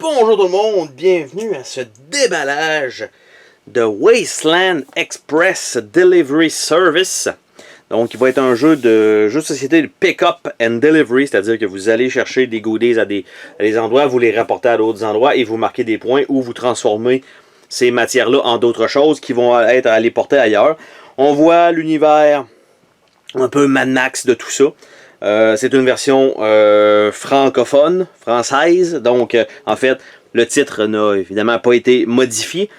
Rebonjour tout le monde, bienvenue à ce déballage de Wasteland Express Delivery Service. Donc, il va être un jeu de société de pick-up and delivery, c'est-à-dire que vous allez chercher des goodies à des endroits, vous les rapportez à d'autres endroits et vous marquez des points ou vous transformez ces matières-là en d'autres choses qui vont être à les porter ailleurs. On voit l'univers un peu Mad Max de tout ça. C'est une version francophone, française, donc en fait le titre n'a évidemment pas été modifié.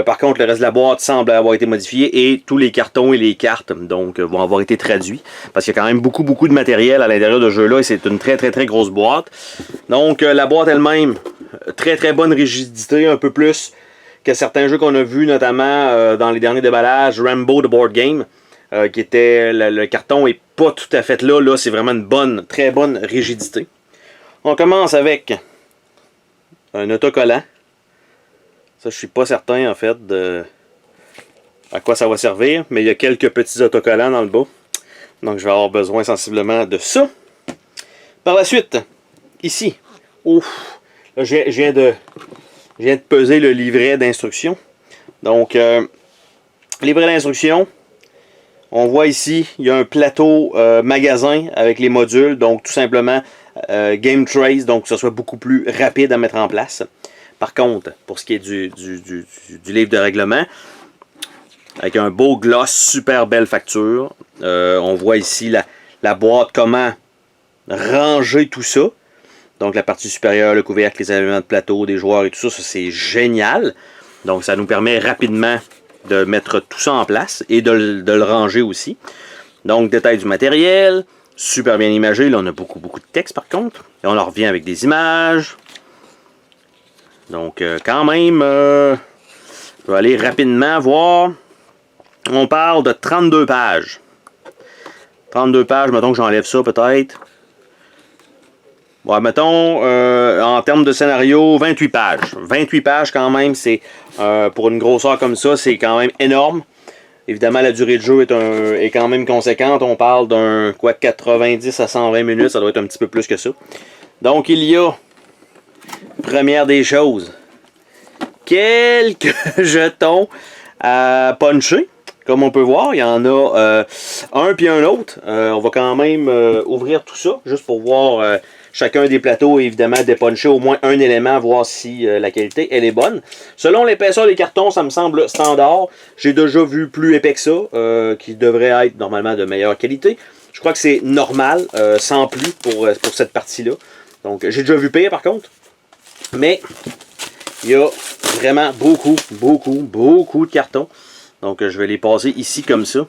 Par contre, le reste de la boîte semble avoir été modifié et tous les cartons et les cartes donc vont avoir été traduits parce qu'il y a quand même beaucoup de matériel à l'intérieur de ce jeu-là et c'est une très grosse boîte. Donc la boîte elle-même, très bonne rigidité, un peu plus que certains jeux qu'on a vus, notamment dans les derniers déballages, Rambo The Board Game. Qui était le carton est pas tout à fait là. Là, c'est vraiment une très bonne rigidité. On commence avec un autocollant. Ça, je suis pas certain en fait de à quoi ça va servir, mais il y a quelques petits autocollants dans le bas. Donc, je vais avoir besoin sensiblement de ça. Par la suite, ici, ouf, là, je viens de peser le livret d'instruction. Donc, livret d'instruction. On voit ici, il y a un plateau magasin avec les modules, donc tout simplement Game Trace, donc que ce soit beaucoup plus rapide à mettre en place. Par contre, pour ce qui est du livre de règlement, avec un beau gloss, super belle facture, on voit ici la boîte, comment ranger tout ça. Donc la partie supérieure, le couvercle, les éléments de plateau, des joueurs et tout ça, ça c'est génial. Donc ça nous permet rapidement de mettre tout ça en place et de le ranger aussi. Donc, détail du matériel, super bien imagé. Là, on a beaucoup de texte par contre. Et on en revient avec des images. Donc, quand même, je vais aller rapidement voir. On parle de 32 pages. 32 pages, mettons que j'enlève ça peut-être. Ouais, mettons, en termes de scénario, 28 pages. 28 pages quand même, c'est pour une grosseur comme ça, c'est quand même énorme. Évidemment, la durée de jeu est quand même conséquente. On parle d'un 90 à 120 minutes, ça doit être un petit peu plus que ça. Donc, il y a, première des choses, quelques jetons à puncher. Comme on peut voir, il y en a un puis un autre. On va quand même ouvrir tout ça, juste pour voir chacun des plateaux, évidemment, dépuncher au moins un élément, voir si la qualité elle est bonne. Selon l'épaisseur des cartons, ça me semble standard. J'ai déjà vu plus épais que ça, qui devrait être normalement de meilleure qualité. Je crois que c'est normal, sans plus pour cette partie-là. Donc, j'ai déjà vu pire par contre. Mais, il y a vraiment beaucoup de cartons. Donc, je vais les passer ici comme ça.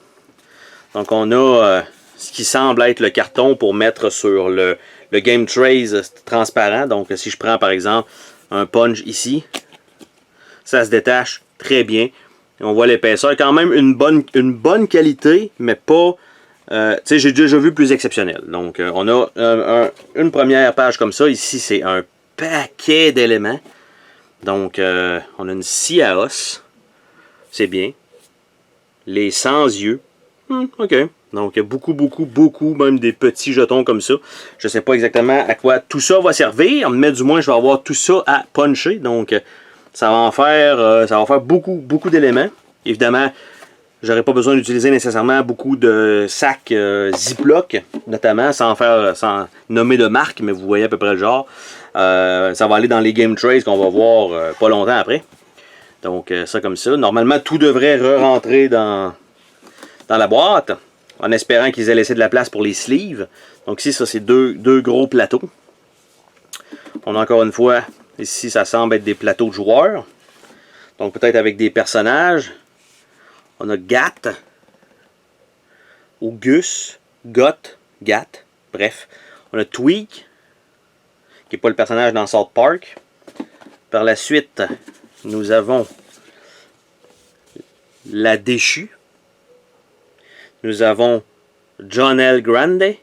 Donc, on a ce qui semble être le carton pour mettre sur le Game Trace transparent. Donc, si je prends par exemple un punch ici, ça se détache très bien. On voit l'épaisseur. Quand même une bonne qualité, mais pas... tu sais, j'ai déjà vu plus exceptionnel. Donc, on a une première page comme ça. Ici, c'est un paquet d'éléments. Donc, on a une scie à os. C'est bien. Les sans yeux. OK. Donc, il y a beaucoup, même des petits jetons comme ça. Je ne sais pas exactement à quoi tout ça va servir, mais du moins, je vais avoir tout ça à puncher. Donc, ça va en faire beaucoup d'éléments. Évidemment, j'aurais pas besoin d'utiliser nécessairement beaucoup de sacs Ziploc, notamment, sans nommer de marque, mais vous voyez à peu près le genre. Ça va aller dans les Game Trays qu'on va voir pas longtemps après. Donc, ça comme ça. Normalement, tout devrait re-rentrer dans la boîte, en espérant qu'ils aient laissé de la place pour les sleeves. Donc ici, ça c'est deux gros plateaux. On a encore une fois, ici ça semble être des plateaux de joueurs. Donc peut-être avec des personnages. On a Gat, ou Gus, Gat, bref. On a Tweak, qui n'est pas le personnage dans South Park. Par la suite, nous avons la Déchue. Nous avons John L. Grande.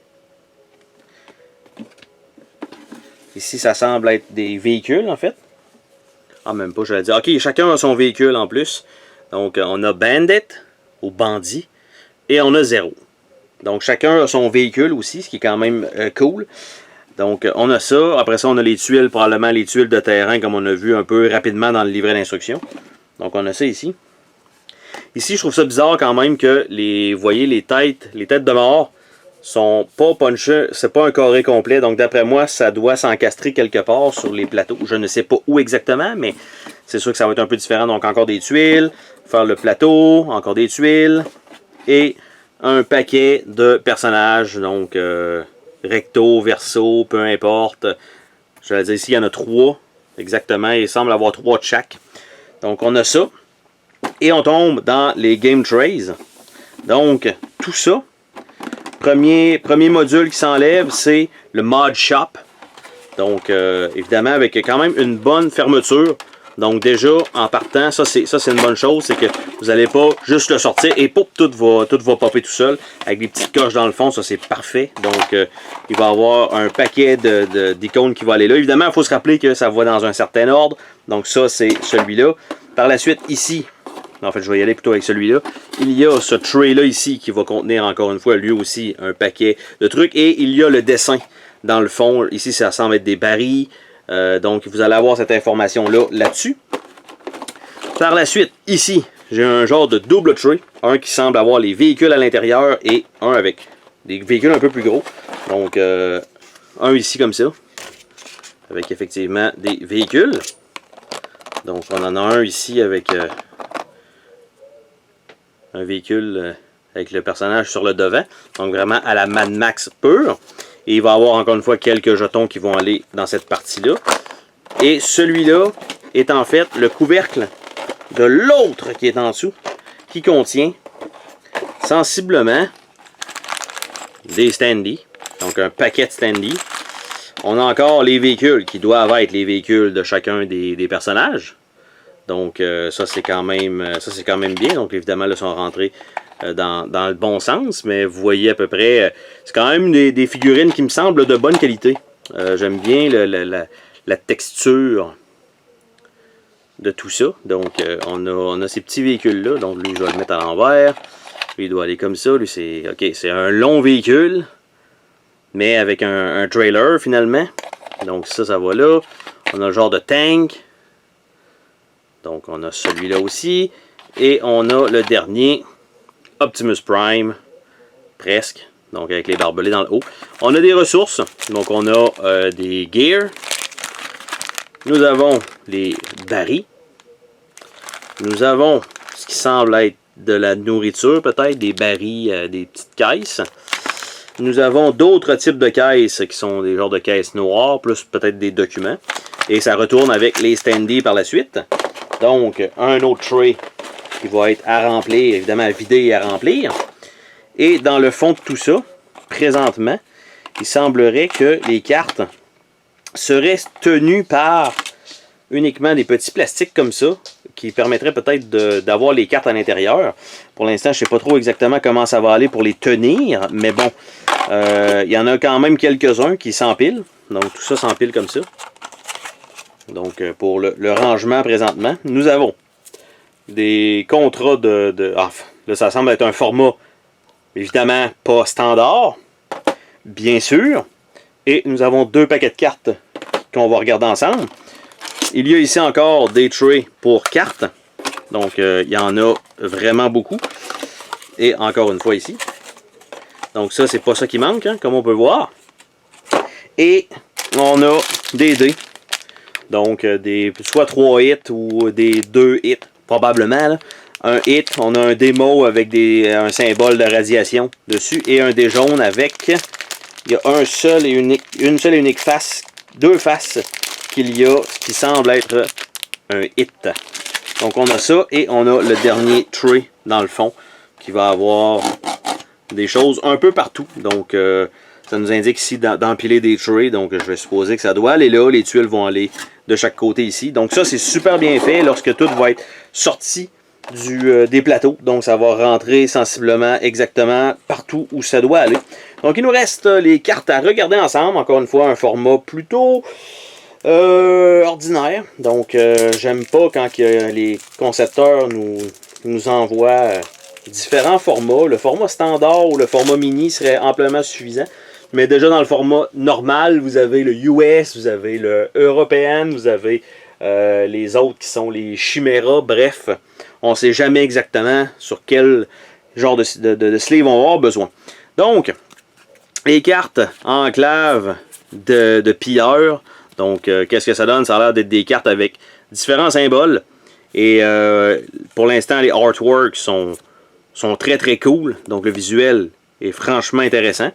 Ici, ça semble être des véhicules, en fait. Ah, même pas, je vais dire. OK, chacun a son véhicule en plus. Donc, on a Bandit, ou Bandit, et on a Zero. Donc, chacun a son véhicule aussi, ce qui est quand même cool. Donc, on a ça. Après ça, on a les tuiles, probablement les tuiles de terrain, comme on a vu un peu rapidement dans le livret d'instruction. Donc, on a ça ici. Ici, je trouve ça bizarre quand même que vous voyez, les têtes de mort sont pas punchées. C'est pas un carré complet. Donc, d'après moi, ça doit s'encastrer quelque part sur les plateaux. Je ne sais pas où exactement, mais c'est sûr que ça va être un peu différent. Donc, encore des tuiles, faire le plateau, encore des tuiles et un paquet de personnages. Donc, recto, verso, peu importe. Je vais dire ici, il y en a 3 exactement. Il semble avoir 3 de chaque. Donc, on a ça. Et on tombe dans les Game Trays. Donc, tout ça. Premier module qui s'enlève, c'est le Mod Shop. Donc, évidemment, avec quand même une bonne fermeture. Donc, déjà, en partant, ça c'est une bonne chose. C'est que vous n'allez pas juste le sortir et pop, tout va popper tout seul. Avec des petites coches dans le fond, ça c'est parfait. Donc, il va y avoir un paquet d'icônes qui va aller là. Évidemment, il faut se rappeler que ça va dans un certain ordre. Donc, ça, c'est celui-là. Par la suite, ici, en fait, je vais y aller plutôt avec celui-là. Il y a ce tray-là ici qui va contenir encore une fois, lui aussi, un paquet de trucs. Et il y a le dessin dans le fond. Ici, ça semble être des barils. Donc, vous allez avoir cette information-là là-dessus. Par la suite, ici, j'ai un genre de double tray. Un qui semble avoir les véhicules à l'intérieur et un avec des véhicules un peu plus gros. Donc, un ici comme ça. Avec effectivement des véhicules. Donc, on en a un ici avec un véhicule avec le personnage sur le devant. Donc, vraiment à la Mad Max pure. Et il va y avoir encore une fois quelques jetons qui vont aller dans cette partie-là. Et celui-là est en fait le couvercle de l'autre qui est en dessous, qui contient sensiblement des standees. Donc un paquet de standees. On a encore les véhicules qui doivent être les véhicules de chacun des personnages. Donc ça c'est quand même bien. Donc évidemment là ils sont rentrés dans le bon sens, mais vous voyez à peu près, c'est quand même des figurines qui me semblent de bonne qualité. J'aime bien la texture de tout ça. Donc on a ces petits véhicules-là. Donc lui, je vais le mettre à l'envers. Lui, il doit aller comme ça. Lui, c'est un long véhicule, mais avec un trailer finalement. Donc ça va là. On a le genre de tank. Donc on a celui-là aussi. Et on a le dernier, Optimus Prime, presque, donc avec les barbelés dans le haut. On a des ressources, donc on a des gears, nous avons les barils, nous avons ce qui semble être de la nourriture peut-être, des barils, des petites caisses. Nous avons d'autres types de caisses qui sont des genres de caisses noires, plus peut-être des documents. Et ça retourne avec les standees par la suite. Donc un autre tray qui va être à remplir, évidemment à vider et à remplir. Et dans le fond de tout ça, présentement, il semblerait que les cartes seraient tenues par uniquement des petits plastiques comme ça, qui permettraient peut-être d'avoir les cartes à l'intérieur. Pour l'instant, je ne sais pas trop exactement comment ça va aller pour les tenir, mais bon, il y en a quand même quelques-uns qui s'empilent. Donc tout ça s'empile comme ça. Donc pour le rangement présentement, nous avons des contrats là, ça semble être un format évidemment pas standard, bien sûr. Et nous avons 2 paquets de cartes qu'on va regarder ensemble. Il y a ici encore des trays pour cartes. Donc il y en a vraiment beaucoup. Et encore une fois ici. Donc ça, c'est pas ça qui manque, hein, comme on peut voir. Et on a des dés. Donc soit 3 hits ou des 2 hits. Probablement, là. Un hit, on a un démo avec un symbole de radiation dessus et un dé jaune avec, il y a une seule et unique face, 2 faces qu'il y a qui semble être un hit. Donc on a ça et on a le dernier tray dans le fond qui va avoir des choses un peu partout. Donc ça nous indique ici d'empiler des trays, donc je vais supposer que ça doit aller là, les tuiles vont aller de chaque côté ici. Donc ça c'est super bien fait lorsque tout va être sorti des plateaux. Donc ça va rentrer sensiblement exactement partout où ça doit aller. Donc il nous reste les cartes à regarder ensemble. Encore une fois un format plutôt ordinaire. Donc j'aime pas quand les concepteurs nous envoient différents formats. Le format standard ou le format mini serait amplement suffisant. Mais déjà dans le format normal, vous avez le US, vous avez le European, vous avez les autres qui sont les Chimera. Bref, on ne sait jamais exactement sur quel genre de sleeve on va avoir besoin. Donc, les cartes enclave de pilleurs. Donc, qu'est-ce que ça donne? Ça a l'air d'être des cartes avec différents symboles. Et pour l'instant, les artworks sont très très cool. Donc, le visuel est franchement intéressant.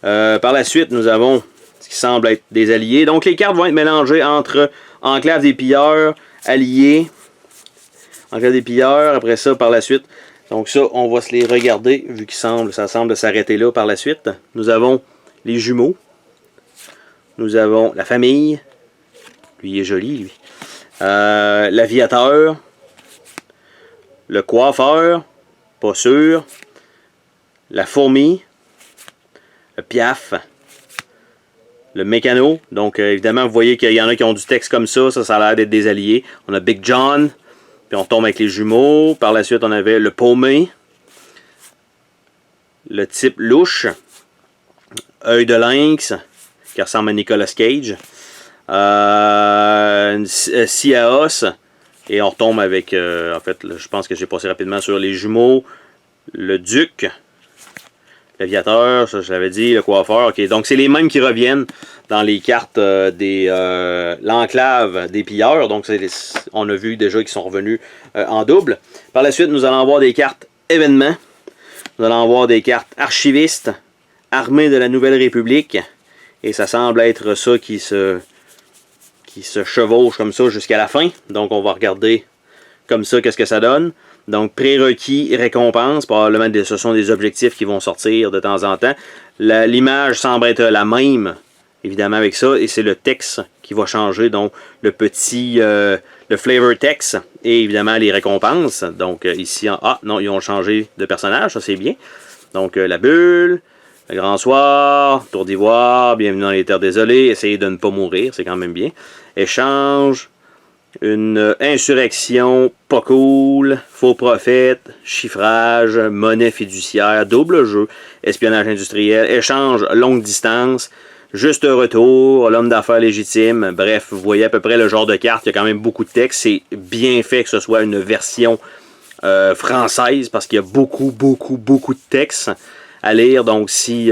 Par la suite, nous avons ce qui semble être des alliés. Donc, les cartes vont être mélangées entre enclave des pilleurs, alliés, enclave des pilleurs. Après ça, par la suite, donc ça, on va se les regarder, vu que ça semble s'arrêter là par la suite. Nous avons les jumeaux. Nous avons la famille. Lui, il est joli, lui. L'aviateur. Le coiffeur. Pas sûr. La fourmi. Le piaf. Le mécano. Donc, évidemment, vous voyez qu'il y en a qui ont du texte comme ça. Ça a l'air d'être des alliés. On a Big John. Puis on tombe avec les jumeaux. Par la suite, on avait le paumé. Le type louche. Œil de lynx. Qui ressemble à Nicolas Cage. Siaos. Et on retombe avec, en fait, là, je pense que j'ai passé rapidement sur les jumeaux. Le duc. L'aviateur, ça je l'avais dit, le coiffeur. Ok, donc c'est les mêmes qui reviennent dans les cartes l'enclave des pilleurs. Donc on a vu déjà qu'ils sont revenus en double. Par la suite, nous allons avoir des cartes événements. Nous allons avoir des cartes archivistes, armée de la Nouvelle République. Et ça semble être ça qui se chevauche comme ça jusqu'à la fin. Donc on va regarder comme ça qu'est-ce que ça donne. Donc prérequis, récompense, probablement ce sont des objectifs qui vont sortir de temps en temps. L'image semble être la même, évidemment avec ça, et c'est le texte qui va changer. Donc le petit, le flavor text et évidemment les récompenses. Donc ici, non, ils ont changé de personnage, ça c'est bien. Donc la bulle. Le Grand Soir, Tour d'Ivoire, Bienvenue dans les Terres Désolées, essayez de ne pas mourir, c'est quand même bien. Échange, une insurrection, pas cool, faux prophète, chiffrage, monnaie fiduciaire, double jeu, espionnage industriel, échange longue distance, juste retour, l'homme d'affaires légitime. Bref, vous voyez à peu près le genre de carte, il y a quand même beaucoup de texte, c'est bien fait que ce soit une version française parce qu'il y a beaucoup de texte à lire. Donc si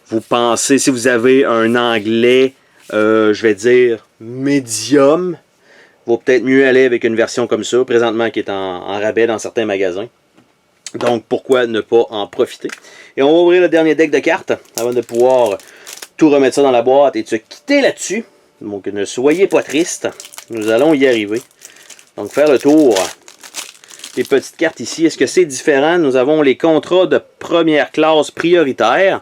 vous pensez, si vous avez un anglais, je vais dire médium, vaut peut-être mieux aller avec une version comme ça, présentement qui est en rabais dans certains magasins. Donc pourquoi ne pas en profiter. Et on va ouvrir le dernier deck de cartes avant de pouvoir tout remettre ça dans la boîte et de se quitter là-dessus. Donc ne soyez pas tristes, nous allons y arriver. Donc faire le tour. Les petites cartes ici, est-ce que c'est différent? Nous avons les contrats de première classe prioritaire.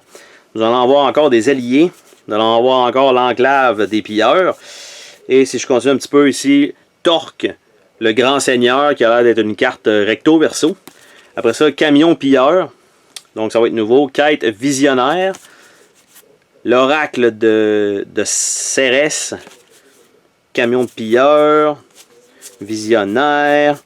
Nous allons avoir encore des alliés. Nous allons avoir encore l'enclave des pilleurs. Et si je continue un petit peu ici, Torque, le grand seigneur, qui a l'air d'être une carte recto verso. Après ça, camion pilleur. Donc ça va être nouveau. Quête visionnaire. L'oracle de Cérès. Camion de pilleur. Visionnaire.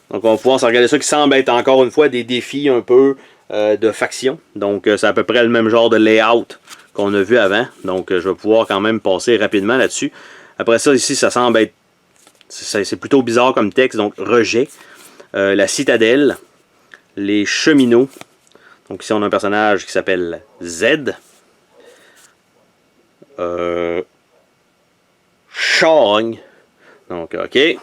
Donc on va pouvoir se regarder ça qui semble être encore une fois des défis un peu de faction. Donc c'est à peu près le même genre de layout qu'on a vu avant. Donc je vais pouvoir quand même passer rapidement là-dessus. Après ça ici ça semble être, c'est plutôt bizarre comme texte. Donc rejet, la citadelle, les cheminots. Donc ici on a un personnage qui s'appelle Z. Charogne. Donc ok.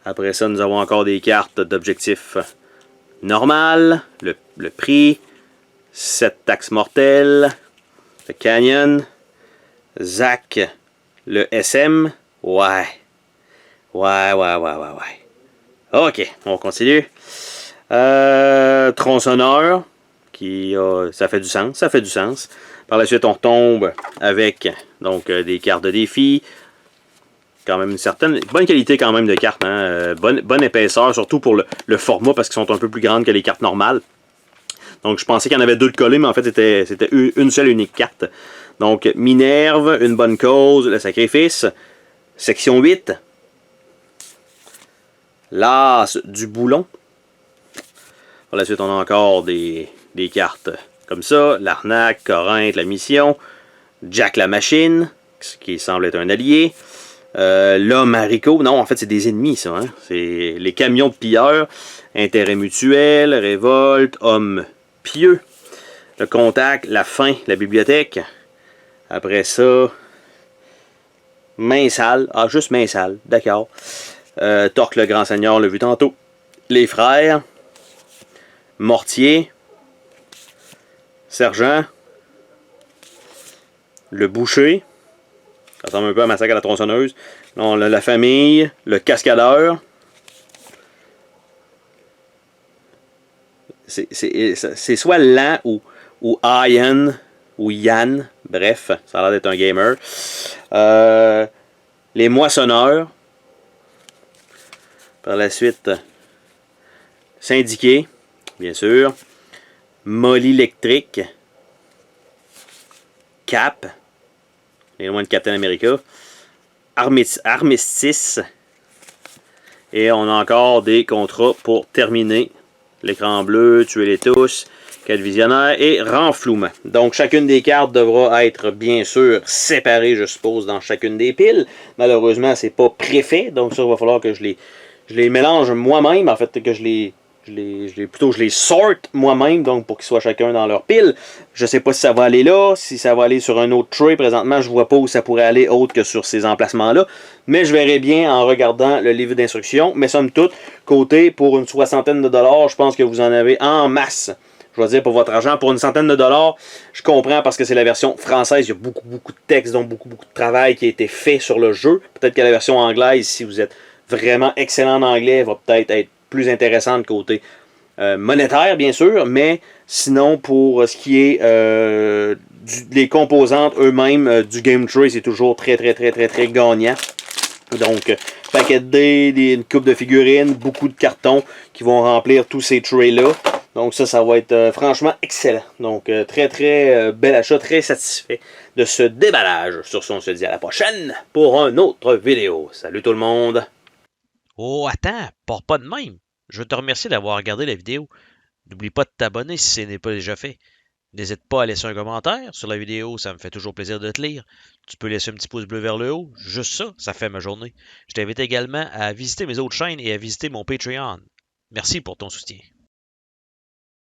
Après ça, nous avons encore des cartes d'objectifs normal, le prix, 7 taxes mortelles, le Canyon, Zach, le SM, ouais. Ok, on continue. Tronçonneur, ça fait du sens, Par la suite, on retombe avec donc des cartes de défi. Quand même une certaine bonne qualité quand même de cartes, hein? Bonne épaisseur, surtout pour le format parce qu'ils sont un peu plus grandes que les cartes normales. Donc je pensais qu'il y en avait deux de collés, mais en fait c'était une seule unique carte. Donc Minerve, une bonne cause, le sacrifice, section 8, l'as du boulon. Par la suite on a encore des cartes comme ça. L'arnaque, Corinthe, la mission. Jack la machine, qui semble être un allié. L'homme haricot, non, en fait, c'est des ennemis, ça. Hein? C'est les camions de pilleurs. Intérêt mutuel, révolte, homme pieux. Le contact, la fin, la bibliothèque. Après ça, main sale. Ah, juste main sale, d'accord. Torque le grand seigneur, on l'a vu tantôt. Les frères. Mortier. Sergent. Le boucher. Ça ressemble un peu à Massacre à la tronçonneuse. On a la famille. Le cascadeur. C'est soit Lan ou Ian ou Yann. Bref, ça a l'air d'être un gamer. Les moissonneurs. Par la suite, syndiqué, bien sûr. Molly électrique. Cap. Les loin de Captain America. Armistice. Et on a encore des contrats pour terminer. L'écran bleu, tuer-les tous, 4 visionnaires et renflouement. Donc chacune des cartes devra être bien sûr séparée, je suppose, dans chacune des piles. Malheureusement, c'est pas préfet, donc ça, il va falloir que je les mélange moi-même, en fait, que je les sorte moi-même, donc pour qu'ils soient chacun dans leur pile. Je sais pas si ça va aller là, si ça va aller sur un autre tray. Présentement, je vois pas où ça pourrait aller autre que sur ces emplacements-là. Mais je verrai bien en regardant le livre d'instruction. Mais somme toute, côté pour une soixantaine de dollars, je pense que vous en avez en masse. Je vais dire pour votre argent, pour une centaine de dollars, je comprends parce que c'est la version française. Il y a beaucoup de texte, donc beaucoup de travail qui a été fait sur le jeu. Peut-être que la version anglaise, si vous êtes vraiment excellent en anglais, va peut-être être plus intéressante côté monétaire, bien sûr, mais sinon, pour ce qui est les composantes eux-mêmes du Game Tray, c'est toujours très gagnant. Donc, paquet de dés, une coupe de figurines, beaucoup de cartons qui vont remplir tous ces trays-là. Donc ça va être franchement excellent. Donc, très bel achat, très satisfait de ce déballage. Sur ce, on se dit à la prochaine pour une autre vidéo. Salut tout le monde! Oh, attends, pars pas de même. Je veux te remercier d'avoir regardé la vidéo. N'oublie pas de t'abonner si ce n'est pas déjà fait. N'hésite pas à laisser un commentaire sur la vidéo, ça me fait toujours plaisir de te lire. Tu peux laisser un petit pouce bleu vers le haut, juste ça, ça fait ma journée. Je t'invite également à visiter mes autres chaînes et à visiter mon Patreon. Merci pour ton soutien.